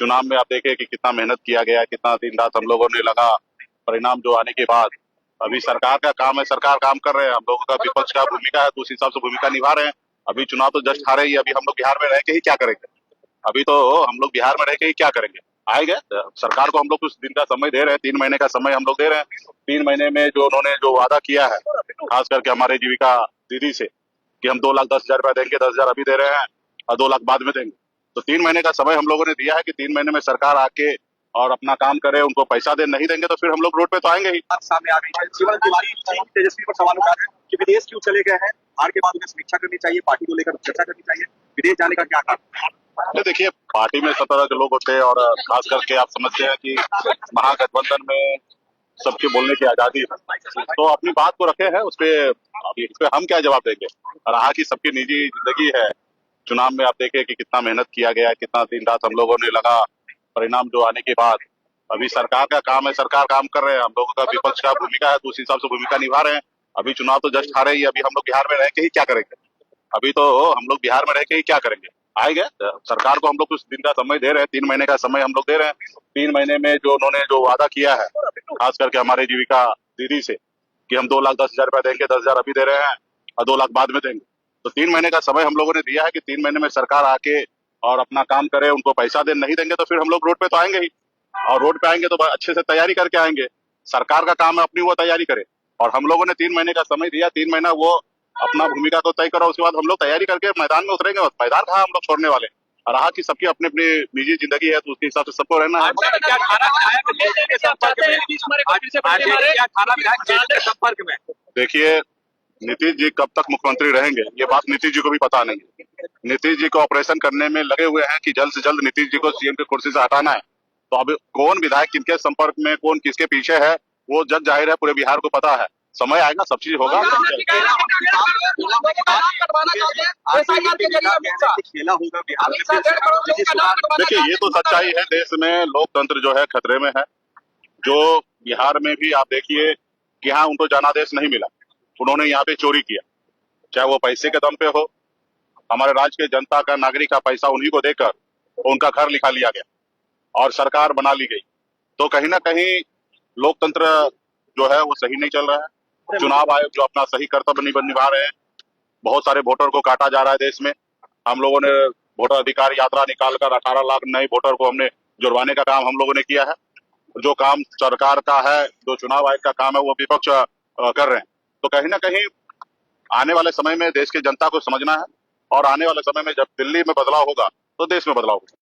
चुनाव में आप देखें कि कितना मेहनत किया गया, कितना दिन रात हम लोगों ने लगा। परिणाम जो आने के बाद अभी सरकार का काम है, सरकार काम कर रहे हैं, हम लोगों का विपक्ष का भूमिका है तो उस हिसाब से भूमिका निभा रहे हैं। अभी चुनाव तो जस्ट हारे ही, अभी हम लोग बिहार में रह के ही क्या करेंगे? अभी तो हम लोग बिहार में रह के ही क्या करेंगे? आएंगे सरकार को हम लोग कुछ दिन का समय दे रहे हैं, 3 महीने का समय हम लोग दे रहे हैं। 3 महीने में जो उन्होंने जो वादा किया है, खास करके हमारे जीविका दीदी से, कि हम 2,10,000 रुपया देंगे, 10,000 अभी दे रहे हैं और 2 लाख बाद में देंगे। तो 3 महीने का समय हम लोगों ने दिया है कि 3 महीने में सरकार आके और अपना काम करे, उनको पैसा दे। नहीं देंगे तो फिर हम लोग रोड पे तो आएंगे ही। बात सामने आ गई है। शिवराज तिवारी जी तेजस्वी पर सवाल उठा रहे हैं कि विदेश क्यों चले गए हैं, हार के बाद उन्हें समीक्षा करनी चाहिए, पार्टी को लेकर चर्चा करनी चाहिए, विदेश जाने का क्या कारण? तो देखिए, पार्टी में सब तरह के लोग होते हैं और खास करके आप समझते हैं कि महागठबंधन में सबके बोलने की आजादी है, तो अपनी बात को रखे हैं। उस पे हम क्या जवाब देंगे? रहा कि सबकी निजी जिंदगी है। चुनाव में आप देखें कि कितना मेहनत किया गया, कितना दिन रात हम लोगों ने लगा। परिणाम जो आने के बाद अभी सरकार का काम है, सरकार काम कर रहे हैं, हम लोगों का विपक्ष का भूमिका है तो उस हिसाब से भूमिका निभा रहे हैं। अभी चुनाव तो जस्ट हारे ही, अभी हम लोग बिहार में रह के ही क्या करेंगे? अभी तो हम लोग बिहार में रह के ही क्या करेंगे? आएंगे सरकार को हम लोग कुछ दिन का समय दे रहे हैं, 3 महीने का समय हम लोग दे रहे हैं। 3 महीने में जो उन्होंने जो वादा किया है, खास करके हमारे जीविका दीदी से, कि हम 2,10,000 रुपया देंगे, 10,000 अभी दे रहे हैं और 2 लाख बाद में देंगे। तो 3 महीने का समय हम लोगों ने दिया है कि 3 महीने में सरकार आके और अपना काम करे, उनको पैसा दे। नहीं देंगे तो फिर हम लोग रोड पे तो आएंगे ही, और रोड पे आएंगे तो अच्छे से तैयारी करके आएंगे। सरकार का काम है अपनी वो तैयारी करे, और हम लोगों ने 3 महीने का समय दिया। 3 महीना वो अपना भूमिका को तय करो, उसके बाद हम लोग तैयारी करके मैदान में उतरेंगे। मैदान कहाँ हम लोग छोड़ने वाले? रहा कि सबकी अपनी अपनी निजी जिंदगी है तो उसके हिसाब से सबको रहना है। क्या खाना विधायक के संपर्क में? देखिए, नीतीश जी कब तक मुख्यमंत्री रहेंगे ये बात नीतीश जी को भी पता नहीं है। नीतीश जी को ऑपरेशन करने में लगे हुए हैं कि जल्द से जल्द नीतीश जी को सीएम की कुर्सी से हटाना है। तो अब कौन विधायक किनके संपर्क में, कौन किसके पीछे है, वो जग जाहिर है, पूरे बिहार को पता है। समय आएगा, सब चीज होगा। देखिए, ये तो सच्चाई है, देश में लोकतंत्र जो है खतरे में है। जो बिहार में भी आप देखिए कि यहाँ उनको जनादेश नहीं मिला, उन्होंने यहाँ पे चोरी किया, चाहे वो पैसे के दम पे हो। हमारे राज्य के जनता का, नागरिक का पैसा उन्हीं को देकर उनका घर लिखा लिया गया और सरकार बना ली गई। तो कहीं ना कहीं लोकतंत्र जो है वो सही नहीं चल रहा है। चुनाव आयोग जो अपना सही कर्तव्य नहीं निभा रहे हैं। बहुत सारे वोटर को काटा जा रहा है देश में। हम लोगों ने वोटर अधिकार यात्रा निकालकर 18 लाख नए वोटर को हमने जुड़वाने का काम हम लोगों ने किया है। जो काम सरकार का है, जो चुनाव आयोग का काम है, वो विपक्ष कर रहे हैं। तो कहीं ना कहीं आने वाले समय में देश की जनता को समझना है, और आने वाले समय में जब दिल्ली में बदलाव होगा तो देश में बदलाव होगा।